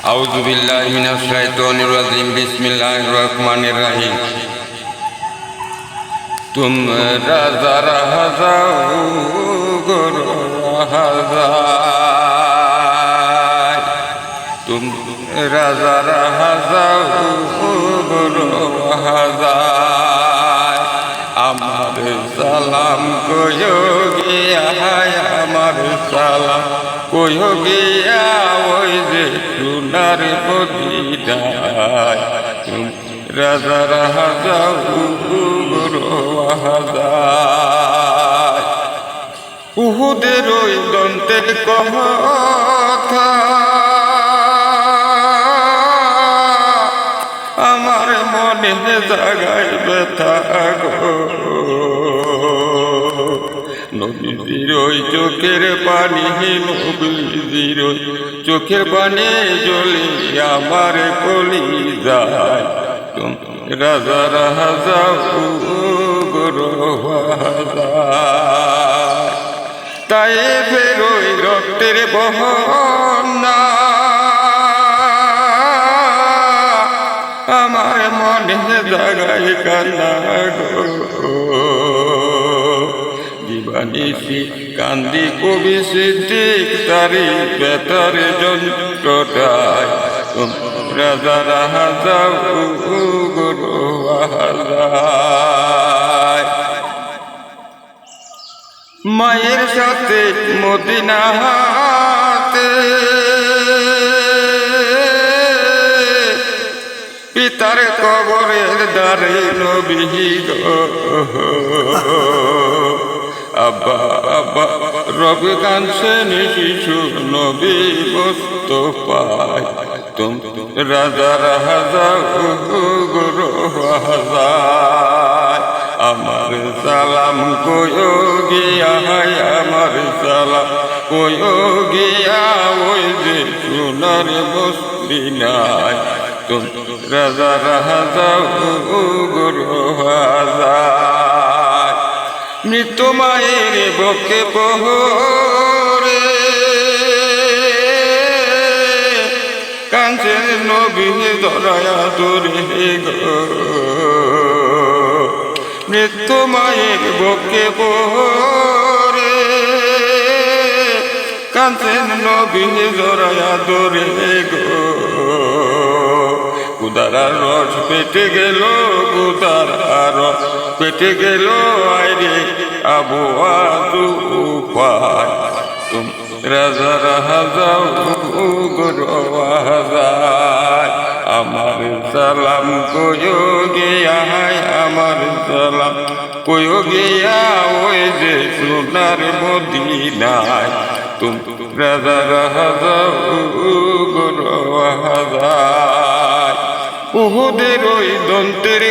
আউযু বিল্লাহি মিনাশ শাইতানির রাজিম। বিসমিল্লাহির রহমানির রহিম। তোমরা যারা যাও গো হাজার, তোমরা যারা যাও গো হাজার, আমার সালাম কইও গিয়া, আমার সালাম কইও গিয়া ওই যে সোনার মদিনায়। তোমরা যারা যাও গো হাজার, উহুদের ওই দন্তের কথা আমার মনে জাগায় ব্যথা গো। নবীজির ওই চোখের পানি, নবীজির ওই চোখের পানি জ্বলে আমার কলিজায়। তোমরা যারা যাও গো হাজার, তাই ফেরোই রক্তের বহনা আমার মনে জাগায় কান্না গো। দিবানিশি কান্দি কবি সিদ্দিক তারি বেতার যন্ত্রটায়। তোমরা যারা যাও গো হাজার, মায়ের সাথে মদিনাতে পিতার কবরের দ্বারে নবী গো। আব্বা আব্বা রবি কাঁদছেন শিশু নবী মুস্তাফায়। তোমরা যারা যাও গো হাজার, আমার সালাম কইও গিয়া, আমার সালাম কইও গিয়া ওই যে সোনার মদিনায়। তোমরা যারা যাও গো হাজার, মৃত্যু মায়ের বকে পহরে কাঁদছেন নবী দয়া তোরে গো। মৃত্যু মায়ের বকে পহরে কাঁদছেন নবী দয়া তোরে গো। কুদারা রস পেটে গেল, কুদারা রস পেটে গেল আইরে আবুয়া তুফান। তোমরা যারা যাও গো হাজার, আমার সালাম কইও গিয়া, আমার সালাম কইও গিয়া ওই যে সোনার মদিনায়। তোমরা যারা যাও গো হাজার, উহুদের ওই দন্তের